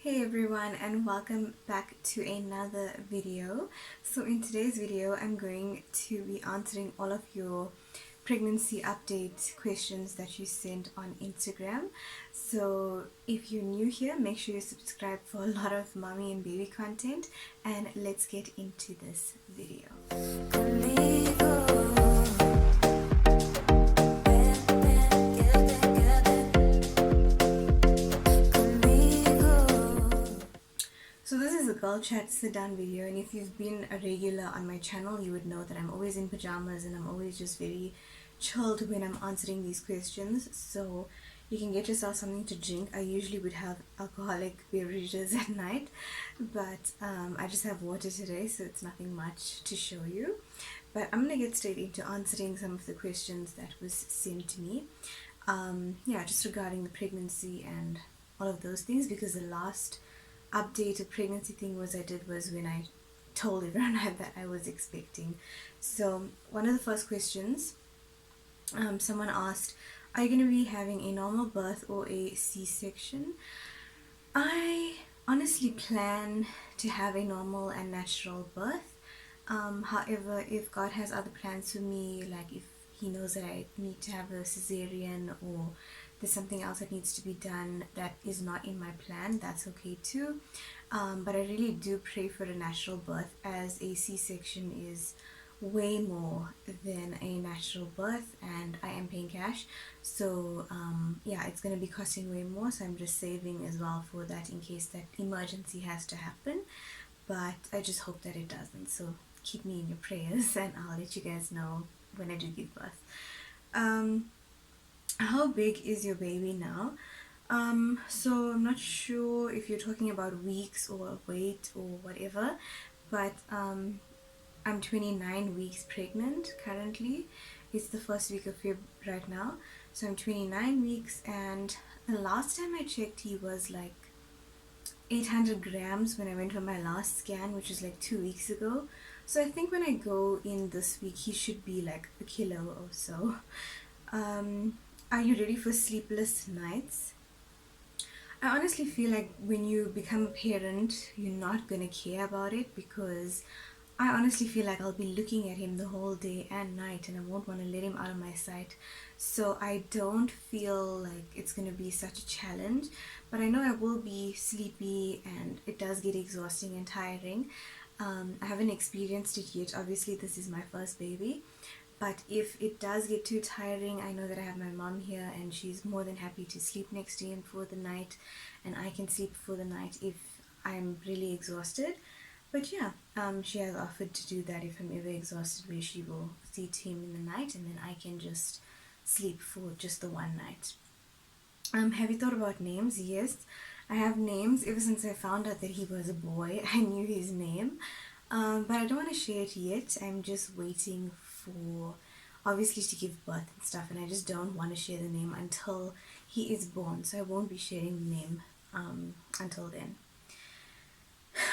Hey everyone, and welcome back to another video. So in today's video I'm going to be answering all of your pregnancy update questions that you sent on Instagram. So if you're new here, make sure you subscribe for a lot of mommy and baby content, and let's get into this video. So this is a girl chat sit down video, and if you've been a regular on my channel, you would know that I'm always in pajamas and I'm always just very chilled when I'm answering these questions. So you can get yourself something to drink. I usually would have alcoholic beverages at night, but I just have water today, so it's nothing much to show you. But I'm gonna get straight into answering some of the questions that was sent to me. Yeah, just regarding the pregnancy and all of those things, because the last updated pregnancy thing was when I told everyone that I was expecting. So one of the first questions, someone asked, are you going to be having a normal birth or a C-section? I honestly plan to have a normal and natural birth. However, if God has other plans for me, like if he knows that I need to have a cesarean, or there's something else that needs to be done that is not in my plan, that's okay too. But I really do pray for a natural birth, as a C-section is way more than a natural birth, and I am paying cash, so yeah, it's going to be costing way more, so I'm just saving as well for that in case that emergency has to happen. But I just hope that it doesn't, so keep me in your prayers and I'll let you guys know when I do give birth. How big is your baby now? So I'm not sure if you're talking about weeks or weight or whatever, but I'm 29 weeks pregnant currently. It's the first week of Feb right now, so I'm 29 weeks, and the last time I checked he was like 800 grams when I went for my last scan, which was like 2 weeks ago. So I think when I go in this week he should be like a kilo or so. Are you ready for sleepless nights? I honestly feel like when you become a parent, you're not gonna care about it, because I honestly feel like I'll be looking at him the whole day and night and I won't want to let him out of my sight. So I don't feel like it's going to be such a challenge, but I know I will be sleepy and it does get exhausting and tiring. I haven't experienced it yet. Obviously, this is my first baby. But if it does get too tiring, I know that I have my mom here and she's more than happy to sleep next to him for the night, and I can sleep for the night if I'm really exhausted. But yeah, she has offered to do that if I'm ever exhausted, where she will see to him in the night and then I can just sleep for just the one night. Have you thought about names? Yes, I have names. Ever since I found out that he was a boy, I knew his name. But I don't want to share it yet. I'm just waiting for, obviously, to give birth and stuff, and I just don't want to share the name until he is born, so I won't be sharing the name until then.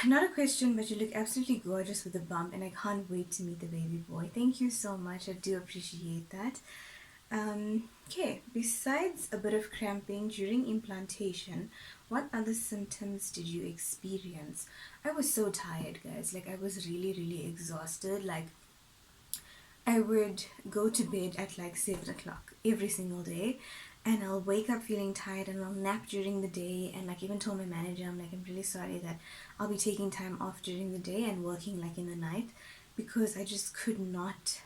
Not a question, but you look absolutely gorgeous with the bump, and I can't wait to meet the baby boy. Thank you so much. I do appreciate that. Okay, besides a bit of cramping during implantation, what other symptoms did you experience? I was so tired, guys. Like, I was really, really exhausted. Like, I would go to bed at like 7 o'clock every single day, and I'll wake up feeling tired and I'll nap during the day, and like even told my manager, I'm like, I'm really sorry that I'll be taking time off during the day and working like in the night, because I just could not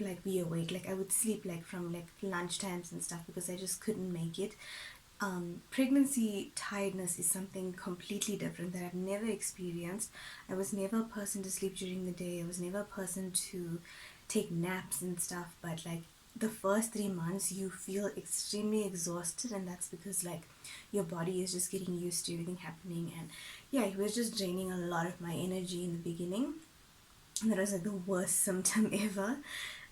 like be awake. Like I would sleep like from like lunch times and stuff, because I just couldn't make it. Pregnancy tiredness is something completely different that I've never experienced. I was never a person to sleep during the day. I was never a person to take naps and stuff, but like the first 3 months you feel extremely exhausted, and that's because like your body is just getting used to everything happening. And yeah, he was just draining a lot of my energy in the beginning, and that was like the worst symptom ever.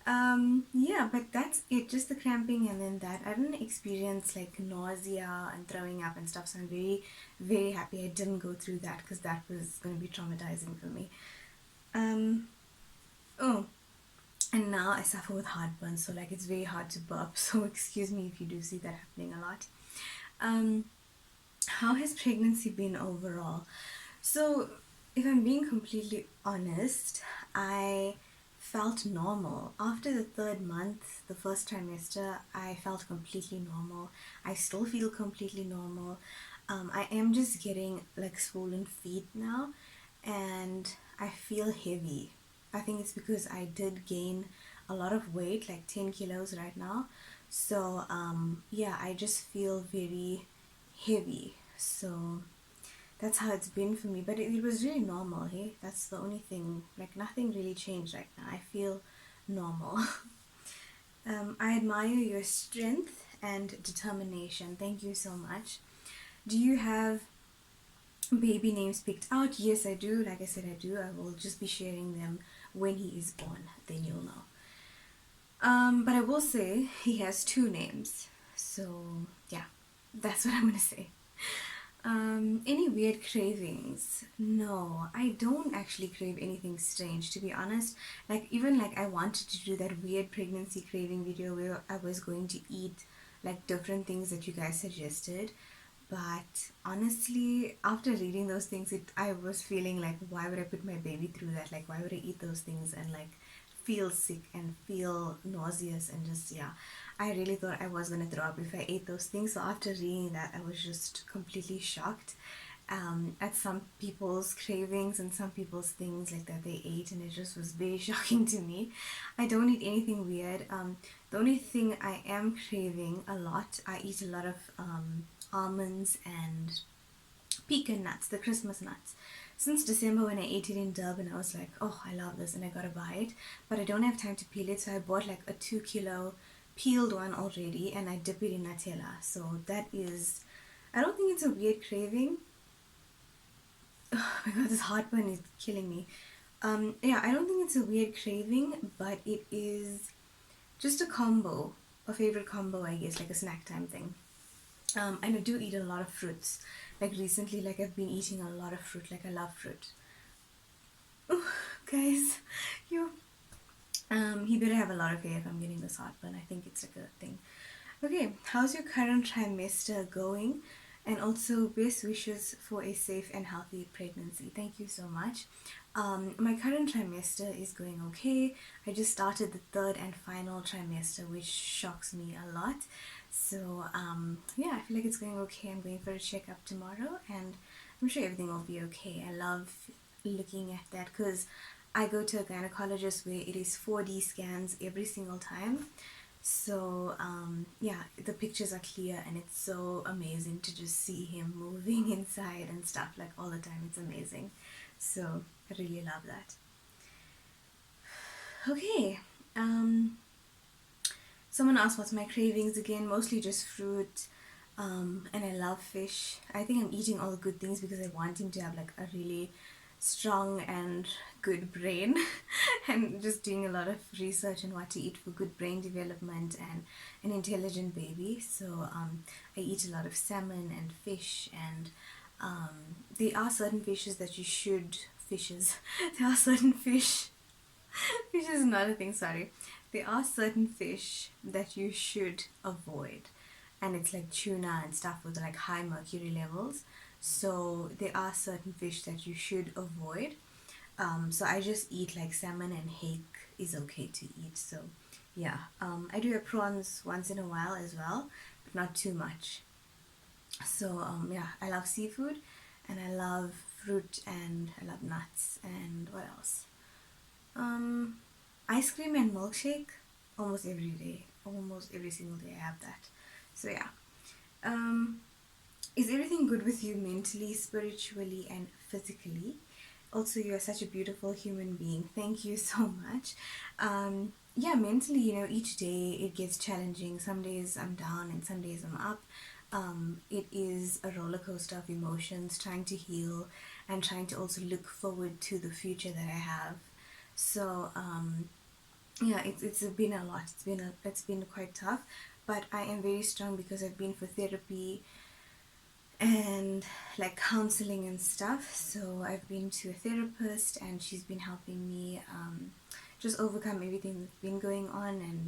Yeah, but that's it, just the cramping and then that. I didn't experience like nausea and throwing up and stuff, so I'm very, very happy I didn't go through that, because that was going to be traumatizing for me. Oh, and now I suffer with heartburn, so like it's very hard to burp, so excuse me if you do see that happening a lot. How has pregnancy been overall? So, if I'm being completely honest, I felt normal. After the third month, the first trimester, I felt completely normal. I still feel completely normal. I am just getting like swollen feet now, and I feel heavy. I think it's because I did gain a lot of weight, like 10 kilos right now. So, yeah, I just feel very heavy. So, that's how it's been for me. But it was really normal, hey? That's the only thing. Like, nothing really changed right now. I feel normal. I admire your strength and determination. Thank you so much. Do you have baby names picked out? Yes, I do. Like I said, I do. I will just be sharing them when he is born. Then you'll know. But I will say he has two names. So, yeah, that's what I'm gonna say. Any weird cravings? No, I don't actually crave anything strange, to be honest. Like, even like I wanted to do that weird pregnancy craving video where I was going to eat like different things that you guys suggested. But honestly, after reading those things, I was feeling like, why would I put my baby through that? Like, why would I eat those things and like feel sick and feel nauseous and just, yeah. I really thought I was gonna throw up if I ate those things. So after reading that, I was just completely shocked at some people's cravings and some people's things like that they ate, and it just was very shocking to me. I don't eat anything weird. The only thing I am craving a lot, I eat a lot of almonds and pecan nuts, the Christmas nuts. Since December when I ate it in Durban, I was like, oh, I love this and I gotta buy it. But I don't have time to peel it, so I bought like a 2 kilo peeled one already and I dip it in Nutella. So that is, I don't think it's a weird craving. Oh my god, this heartburn is killing me. Yeah, I don't think it's a weird craving, but it is just a combo, a favorite combo, I guess, like a snack time thing. And I do eat a lot of fruits. Like recently, like I've been eating a lot of fruit. Like I love fruit. Ooh, guys, you. He better have a lot of hair if I'm getting this heartburn. I think it's like a thing. Okay, how's your current trimester going? And also, best wishes for a safe and healthy pregnancy. Thank you so much. My current trimester is going okay. I just started the third and final trimester, which shocks me a lot. So, yeah, I feel like it's going okay. I'm going for a checkup tomorrow, and I'm sure everything will be okay. I love looking at that because I go to a gynecologist where it is 4D scans every single time. So, yeah, the pictures are clear and it's so amazing to just see him moving inside and stuff like all the time. It's amazing. So, I really love that. Okay, um, someone asked what's my cravings again. Mostly just fruit, and I love fish. I think I'm eating all the good things because I want him to have like a really strong and good brain, and just doing a lot of research on what to eat for good brain development and an intelligent baby. So I eat a lot of salmon and fish, and there are certain fishes that you should fishes. There are certain fish. Fish is another thing, sorry. There are certain fish that you should avoid. And it's like tuna and stuff with like high mercury levels. So there are certain fish that you should avoid. So I just eat like salmon and hake is okay to eat. So yeah, I do have prawns once in a while as well, but not too much. So yeah, I love seafood and I love fruit and I love nuts and what else? Um, Ice cream and milkshake almost every day. Almost every single day I have that. So yeah. Um, is everything good with you mentally, spiritually, and physically? Also, you are such a beautiful human being. Thank you so much. Yeah, mentally, each day it gets challenging. Some days I'm down and some days I'm up. It is a roller coaster of emotions, trying to heal and trying to also look forward to the future that I have. So, yeah, it's been a lot. It's been quite tough, but I am very strong because I've been for therapy and like counseling and stuff. So I've been to a therapist and she's been helping me just overcome everything that's been going on, and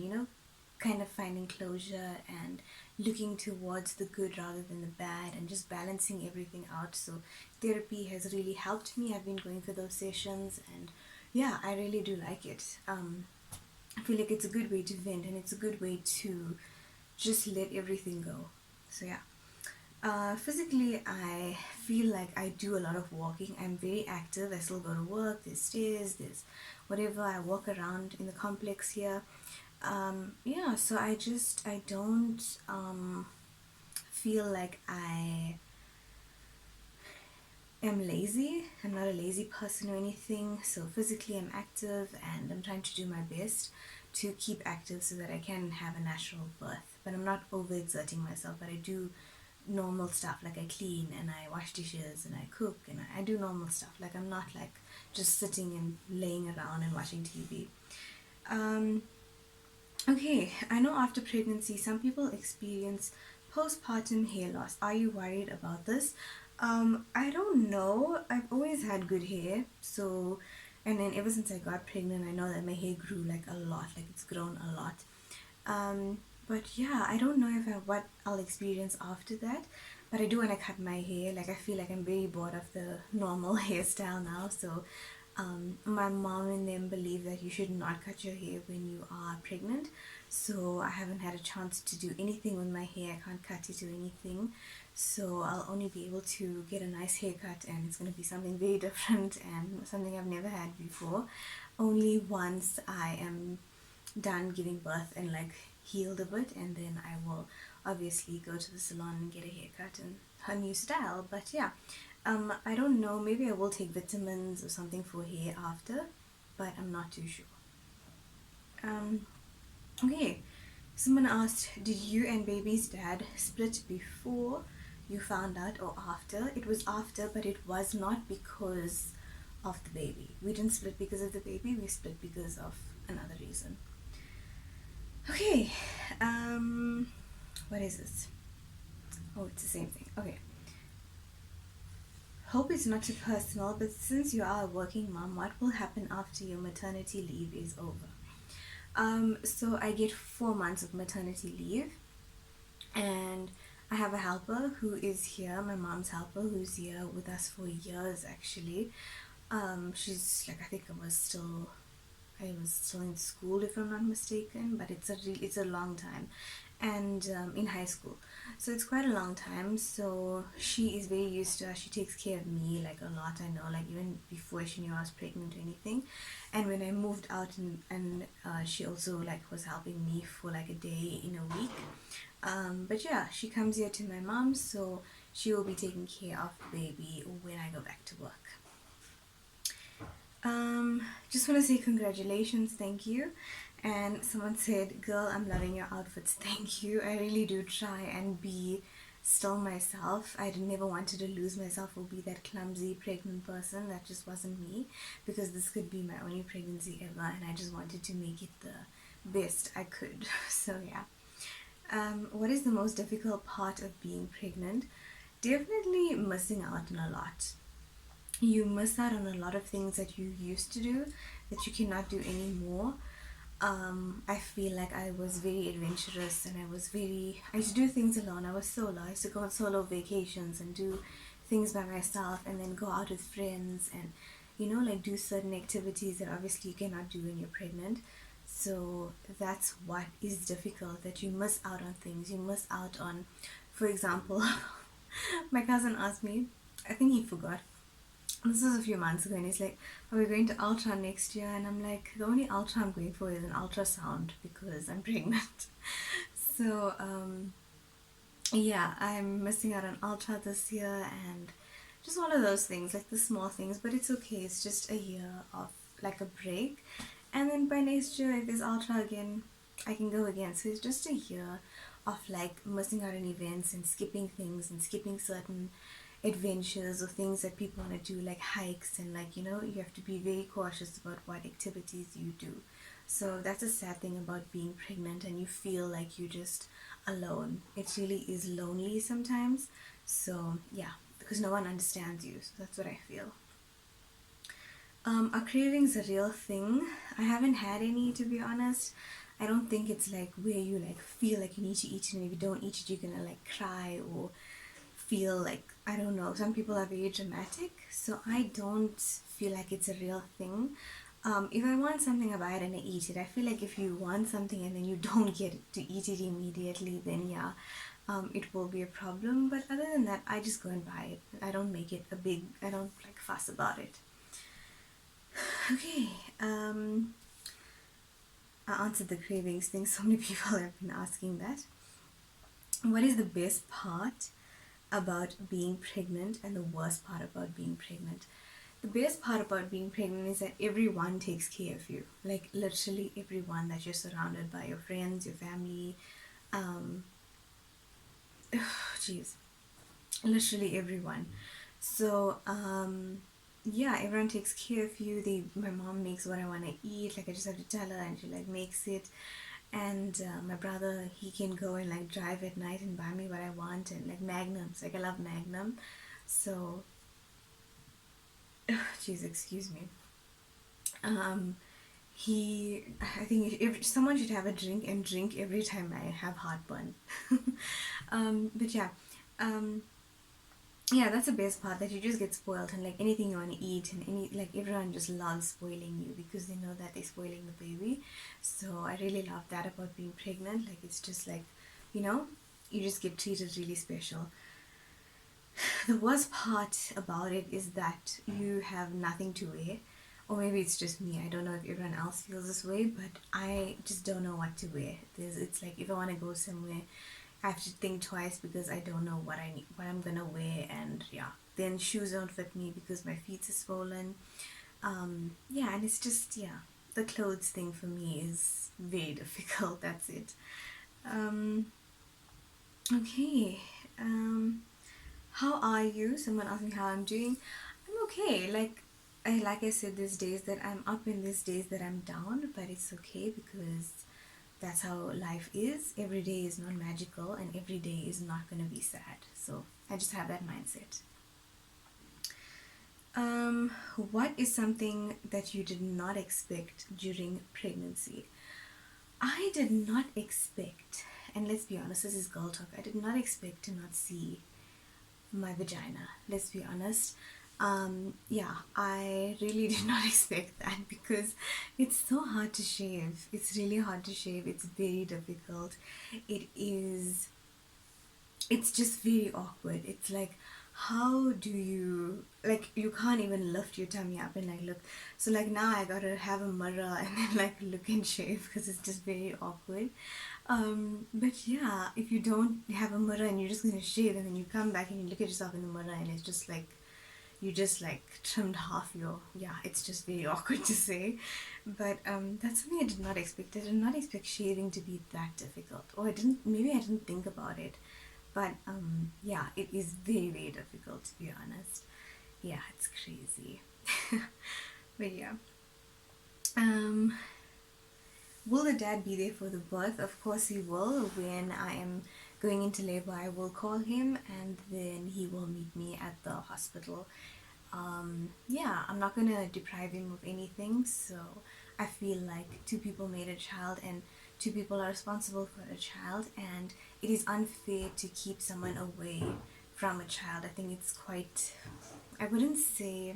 kind of finding closure and looking towards the good rather than the bad and just balancing everything out. So therapy has really helped me. I've been going for those sessions, and yeah, I really do like it. I feel like it's a good way to vent, and it's a good way to just let everything go. So yeah. Physically, I feel like I do a lot of walking. I'm very active. I still go to work. There's stairs, there's whatever. I walk around in the complex here. Yeah, so I don't feel like I am lazy. I'm not a lazy person or anything. So physically, I'm active and I'm trying to do my best to keep active so that I can have a natural birth. But I'm not overexerting myself. But I do normal stuff, like I clean and I wash dishes and I cook and I do normal stuff. Like I'm not like just sitting and laying around and watching TV. Um, okay, I know after pregnancy, some people experience postpartum hair loss. Are you worried about this? I don't know. I've always had good hair, so and then ever since I got pregnant, I know that my hair grew like a lot, like it's grown a lot. But yeah, I don't know if what I'll experience after that. But I do want to cut my hair. Like I feel like I'm very bored of the normal hairstyle now. So my mom and them believe that you should not cut your hair when you are pregnant. So I haven't had a chance to do anything with my hair. I can't cut it or anything. So I'll only be able to get a nice haircut, and it's going to be something very different and something I've never had before. Only once I am done giving birth and like healed a bit, and then I will obviously go to the salon and get a haircut and a new style. But yeah, I don't know, maybe I will take vitamins or something for hair after, but I'm not too sure. um okay, someone asked, did you and baby's dad split before you found out or after? It was after, but it was not because of the baby. We didn't split because of the baby, we split because of another reason. Okay, what is this? Oh, it's the same thing. Okay. Hope it's not too personal, but since you are a working mom, what will happen after your maternity leave is over? So I get 4 months of maternity leave, and I have a helper who is here, my mom's helper, who's here with us for years actually. She's like, I think I was still in school if I'm not mistaken, but it's a long time, and in high school, so it's quite a long time. So she is very used to us. She takes care of me like a lot. I know, like even before she knew I was pregnant or anything, and when I moved out and she also like was helping me for like a day in a week. But yeah, she comes here to my mom's, so she will be taking care of the baby when I go back to work. Just want to say congratulations, thank you. And someone said, girl, I'm loving your outfits, thank you. I really do try and be still myself. I never wanted to lose myself or be that clumsy pregnant person. That just wasn't me, because this could be my only pregnancy ever, and I just wanted to make it the best I could. So yeah. What is the most difficult part of being pregnant? Definitely missing out on a lot. You miss out on a lot of things that you used to do that you cannot do anymore. I feel like I was very adventurous, and I used to do things alone. I was solo. I used to go on solo vacations and do things by myself, and then go out with friends and, like do certain activities that obviously you cannot do when you're pregnant. So that's what is difficult, that you miss out on things. You miss out on, for example, my cousin asked me, I think he forgot, this was a few months ago, and he's like, are we going to ultra next year? And I'm like, the only ultra I'm going for is an ultrasound because I'm pregnant. So yeah, I'm missing out on ultra this year, and just one of those things, like the small things, but it's okay. It's just a year of like a break, and then by next year, if there's ultra again, I can go again. So it's just a year of like missing out on events and skipping things and skipping certain adventures or things that people want to do, like hikes, and like, you have to be very cautious about what activities you do. So that's a sad thing about being pregnant, and you feel like you're just alone. It really is lonely sometimes. So yeah, because no one understands you. So that's what I feel. Are cravings a real thing? I haven't had any, to be honest. I don't think it's like where you like feel like you need to eat it, and if you don't eat it, you're gonna like cry or feel like, I don't know. Some people are very dramatic, so I don't feel like it's a real thing. If I want something, I buy it and I eat it. I feel like if you want something and then you don't get to eat it immediately, then yeah, it will be a problem. But other than that, I just go and buy it. I don't make it a big, I don't like fuss about it. Okay, I answered the cravings thing. So many people have been asking that. What is the best part about being pregnant and the worst part about being pregnant? The best part about being pregnant is that everyone takes care of you. Like literally everyone, that you're surrounded by, your friends, your family, um, jeez, literally everyone. So yeah, everyone takes care of you. My mom makes what I want to eat. Like I just have to tell her, and she like makes it. And my brother, he can go and like drive at night and buy me what I want, and like magnums. Like I love magnum. So jeez, excuse me. um I think if someone should have a drink and drink every time I have heartburn. But yeah, um yeah, that's the best part, that you just get spoiled, and like anything you want to eat, and any like everyone just loves spoiling you because they know that they're spoiling the baby. So I really love that about being pregnant. Like it's just like, you know, you just get treated really special. The worst part about it is that you have nothing to wear. Or maybe it's just me. I don't know if everyone else feels this way, but I just don't know what to wear. It's like if I want to go somewhere, I have to think twice because I don't know what I need, what I'm gonna wear, and yeah. Then shoes don't fit me because my feet are swollen. Yeah, and it's just, yeah, the clothes thing for me is very difficult. That's it. Um, okay. Um, how are you? Someone asked me how I'm doing. I'm okay. Like I said, there's days that I'm up and there's days that I'm down, but it's okay because that's how life is. Every day is not magical and every day is not going to be sad. So I just have that mindset. What is something that you did not expect during pregnancy? I did not expect, and let's be honest, this is girl talk. I did not expect to not see my vagina. Let's be honest. Yeah, I really did not expect that because it's so hard to shave. It's really hard to shave. It's very difficult. It is, it's just very awkward. It's like, how do you, like, you can't even lift your tummy up and like look. So like now I gotta have a mirror and then like look and shave because it's just very awkward. But yeah, if you don't have a mirror and you're just gonna shave and then you come back and you look at yourself in the mirror and it's just like you just like trimmed half your, yeah, it's just very awkward to say. But that's something I did not expect. I did not expect shaving to be that difficult, or I didn't, maybe I didn't think about it. But yeah, it is very very difficult, to be honest. Yeah, it's crazy. But yeah, um will the dad be there for the birth? Of course he will. When I am going into labor, I will call him and then he will meet me at the hospital. Yeah, I'm not gonna deprive him of anything. So I feel like two people made a child and two people are responsible for a child, and it is unfair to keep someone away from a child. I think it's quite, I wouldn't say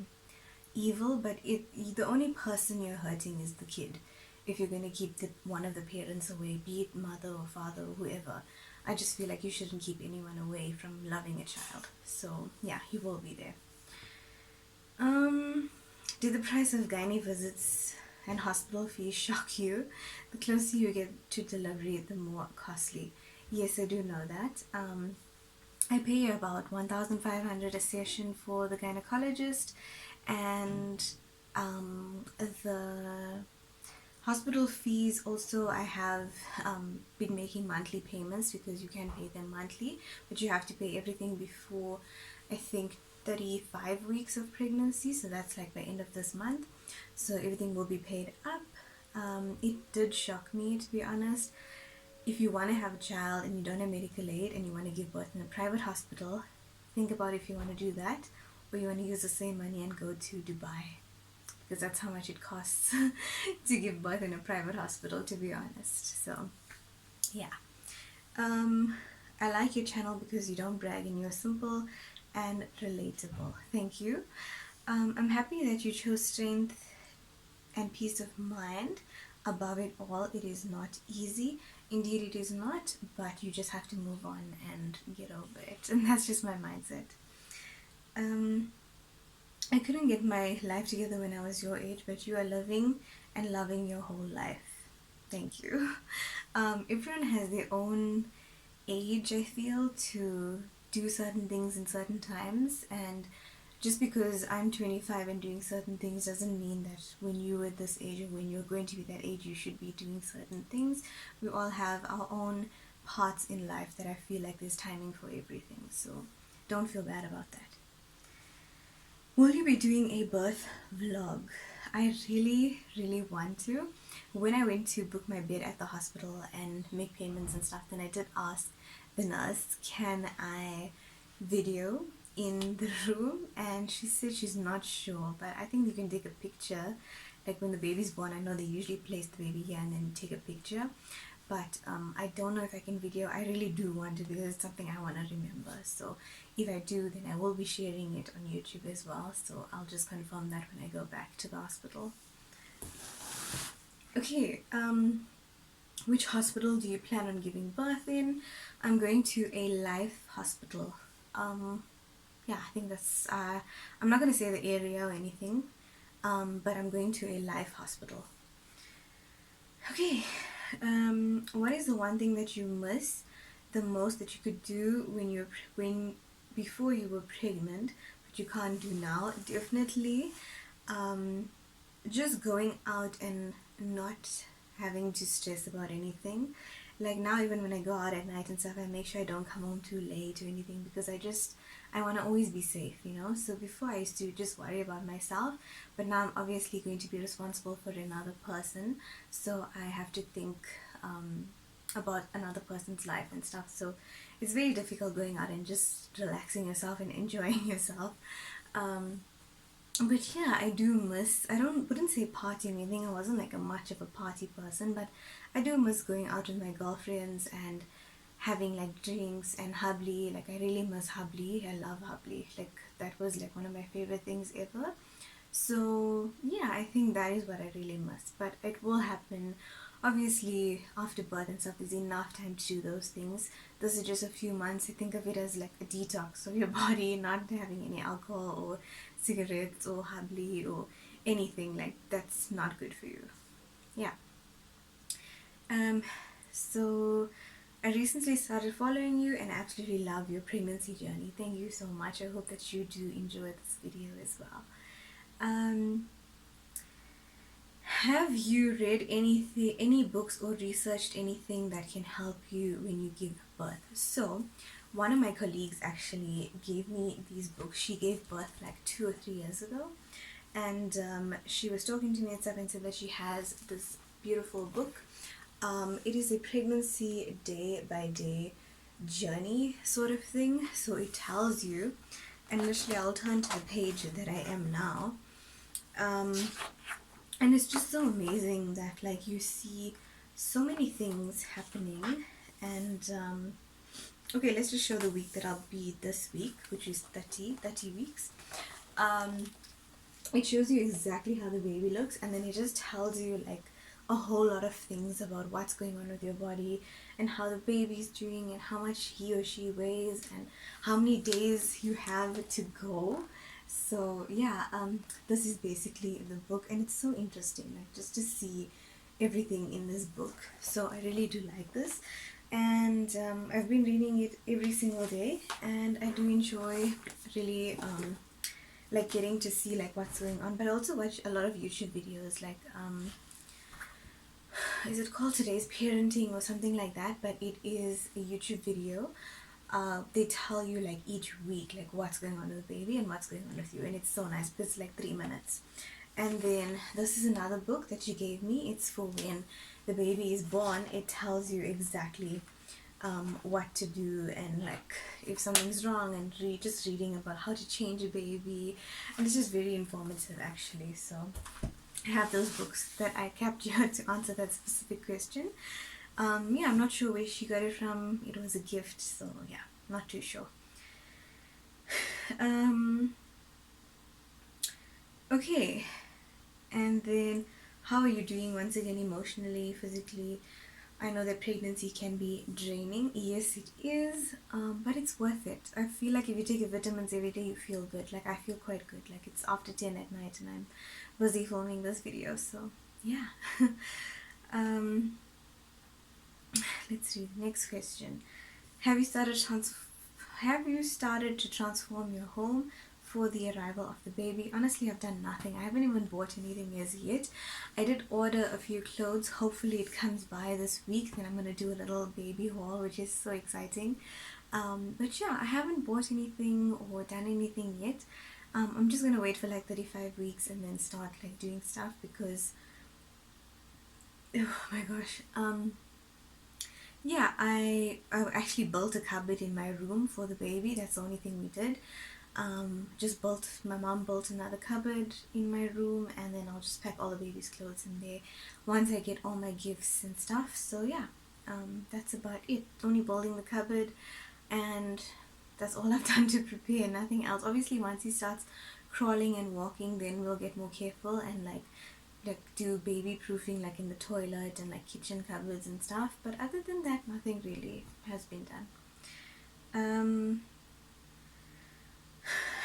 evil, but the only person you're hurting is the kid if you're going to keep one of the parents away, be it mother or father or whoever. I just feel like you shouldn't keep anyone away from loving a child. So yeah, he will be there. um did the price of gynae visits and hospital fees shock you? The closer you get to delivery, the more costly. Yes, I do know that. I pay about 1,500 a session for the gynecologist, and the hospital fees also, I have been making monthly payments because you can pay them monthly, but you have to pay everything before, I think, 35 weeks of pregnancy, so that's like by end of this month. So everything will be paid up. It did shock me, to be honest. If you want to have a child and you don't have medical aid and you want to give birth in a private hospital, think about if you want to do that or you want to use the same money and go to Dubai. because that's how much it costs to give birth in a private hospital, to be honest. So yeah. I like your channel because you don't brag and you're simple and relatable. Thank you. I'm happy that you chose strength and peace of mind above it all. It is not easy. Indeed, it is not, but you just have to move on and get over it. And that's just my mindset. Um, I couldn't get my life together when I was your age, but you are living and loving your whole life. Thank you. Everyone has their own age, I feel, to do certain things in certain times, and just because I'm 25 and doing certain things doesn't mean that when you're at this age or when you're going to be that age you should be doing certain things. We all have our own parts in life that I feel like there's timing for everything, so don't feel bad about that. Will you be doing a birth vlog? I really want to. When I went to book my bed at the hospital and make payments and stuff, then I did ask the nurse, can I video in the room? And she said she's not sure, but I think you can take a picture. Like when the baby's born, I know they usually place the baby here and then take a picture. But I don't know if I can video. I really do want to because it's something I want to remember. So if I do, then I will be sharing it on YouTube as well. So I'll just confirm that when I go back to the hospital. Okay, which hospital do you plan on giving birth in? I'm going to a life hospital. Yeah, I think that's, I'm not going to say the area or anything, but I'm going to a life hospital. Okay, what is the one thing that you miss the most that you could do before you were pregnant, but you can't do now? Definitely, just going out and not having to stress about anything. Like now, even when I go out at night and stuff, I make sure I don't come home too late or anything because I want to always be safe, you know. So before I used to just worry about myself, but now I'm obviously going to be responsible for another person, so I have to think about another person's life and stuff. So it's very difficult going out and just relaxing yourself and enjoying yourself. But yeah, I do miss, wouldn't say partying or anything. I wasn't like much of a party person, but I do miss going out with my girlfriends and having like drinks and Hubly. Like I really miss Hubly. I love Hubly. Like that was like one of my favorite things ever. So yeah, I think that is what I really miss. But it will happen. Obviously, after birth and stuff, there's enough time to do those things. This is just a few months. I think of it as like a detox of your body, not having any alcohol or cigarettes or Hubly or anything. Like that's not good for you. Yeah. So I recently started following you and I absolutely love your pregnancy journey. Thank you so much. I hope that you do enjoy this video as well. Have you read any books or researched anything that can help you when you give birth? So one of my colleagues actually gave me these books. She gave birth like 2 or 3 years ago, and she was talking to me and stuff and said that she has this beautiful book. It is a pregnancy day by day journey sort of thing. So it tells you, and literally I'll turn to the page that I am now. And it's just so amazing that like you see so many things happening. And okay, let's just show the week that I'll be this week, which is 30 weeks. It shows you exactly how the baby looks, and then it just tells you like a whole lot of things about what's going on with your body and how the baby's doing and how much he or she weighs and how many days you have to go. So yeah, this is basically the book, and it's so interesting, like just to see everything in this book. So I really do like this, and I've been reading it every single day, and I do enjoy really like getting to see like what's going on. But I also watch a lot of YouTube videos, like is it called Today's Parenting or something like that? But it is a YouTube video. They tell you like each week like what's going on with the baby and what's going on with you, and it's so nice because it's like 3 minutes. And then this is another book that she gave me. It's for when the baby is born. It tells you exactly what to do, and like if something's wrong, and just reading about how to change a baby, and it's just very informative actually. So I have those books that I kept here to answer that specific question. Yeah, I'm not sure where she got it from. It was a gift, so yeah, not too sure. Um, okay, and then how are you doing once again emotionally, physically? I know that pregnancy can be draining. Yes, it is, but it's worth it. I feel like if you take your vitamins every day, you feel good. Like I feel quite good. Like it's after 10 at night and I'm busy filming this video, so yeah. um, let's read the next question. Have you started have you started to transform your home for the arrival of the baby? Honestly, I've done nothing. I haven't even bought anything as yet. I did order a few clothes. Hopefully it comes by this week. Then I'm going to do a little baby haul, which is so exciting. But yeah, I haven't bought anything or done anything yet. I'm just going to wait for like 35 weeks and then start like doing stuff because, oh my gosh. Yeah, I actually built a cupboard in my room for the baby. That's the only thing we did. Just built, my mom built another cupboard in my room, and then I'll just pack all the baby's clothes in there once I get all my gifts and stuff. So yeah, that's about it. Only building the cupboard, and that's all I've done to prepare. Nothing else. Obviously, once he starts crawling and walking, then we'll get more careful and like do baby proofing like in the toilet and like kitchen cupboards and stuff, but other than that nothing really has been done.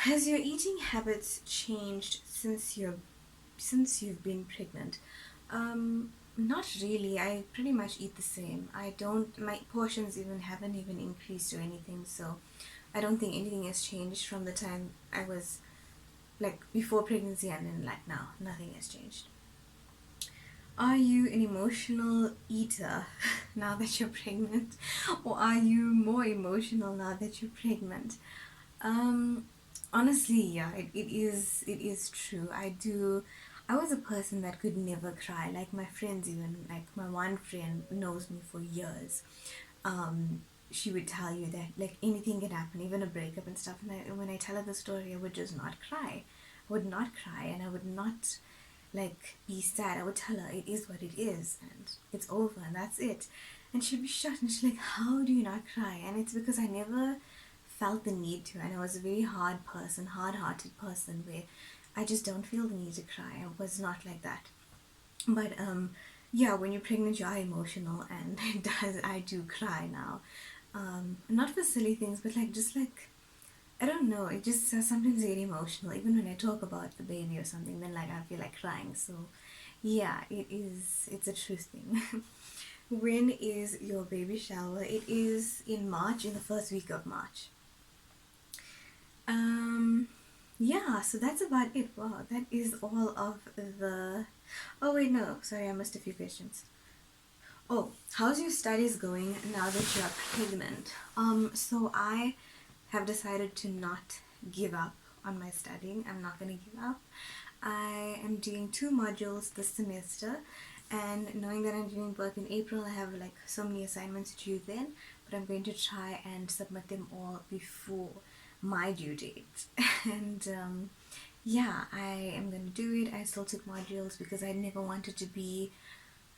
Has your eating habits changed since you've been pregnant? Not really. I pretty much eat the same. I don't, my portions even haven't even increased or anything, so I don't think anything has changed from the time I was like before pregnancy and then like now. Nothing has changed. Are you an emotional eater now that you're pregnant? Or are you more emotional now that you're pregnant? Um, honestly, yeah, it is true. I was a person that could never cry. Like my friends even, like my one friend knows me for years. Um, she would tell you that like anything can happen, even a breakup and stuff. And when I tell her the story, I would just not cry. I would not cry, and I would not like be sad. I would tell her it is what it is and it's over and that's it. And she'd be shocked and she's like, how do you not cry? And it's because I never felt the need to, and I was a very hard person, hard-hearted person where I just don't feel the need to cry. I was not like that. But yeah, when you're pregnant you are emotional, and I do cry now. Not for silly things, but like just like I don't know, it just sometimes I get emotional. Even when I talk about the baby or something, then like I feel like crying. So yeah, it's a true thing. When is your baby shower? It is in March, in the first week of March. Um yeah, so that's about it. Wow, that is all of the, oh wait, no, sorry, I missed a few questions. Oh, how's your studies going now that you're pregnant? So I have decided to not give up on my studying. I'm not going to give up. I am doing 2 modules this semester, and knowing that I'm doing work in April, I have like so many assignments due then, but I'm going to try and submit them all before my due date. And yeah, I am going to do it. I still took modules because I never wanted to be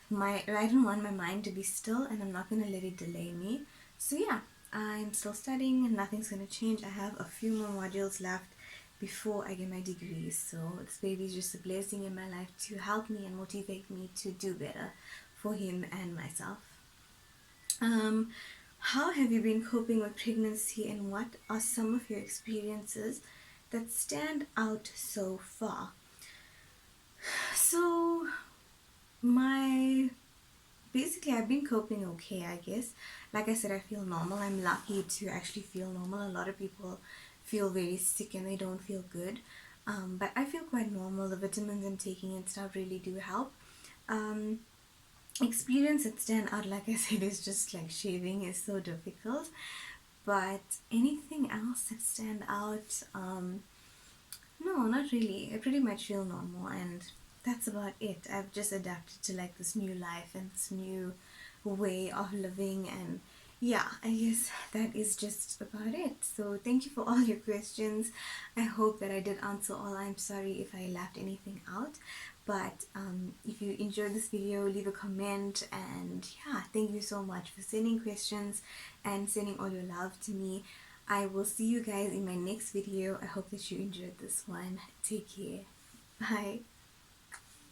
I don't want my mind to be still, and I'm not going to let it delay me. So yeah, I'm still studying and nothing's going to change. I have a few more modules left before I get my degree. So this baby is just a blessing in my life to help me and motivate me to do better for him and myself. Um, how have you been coping with pregnancy, and what are some of your experiences that stand out so far? So my basically I've been coping okay, I guess. Like I said, I feel normal. I'm lucky to actually feel normal. A lot of people feel very sick and they don't feel good, but I feel quite normal. The vitamins I'm taking and stuff really do help. um, Experience that stand out, like I said, is just like shaving is so difficult, but anything else that stand out, no, not really. I pretty much feel normal, and that's about it. I've just adapted to like this new life and this new way of living, and Yeah, I guess that is just about it. So thank you for all your questions. I hope that I did answer all. I'm sorry if I left anything out. But if you enjoyed this video, leave a comment. And yeah, thank you so much for sending questions and sending all your love to me. I will see you guys in my next video. I hope that you enjoyed this one. Take care. Bye.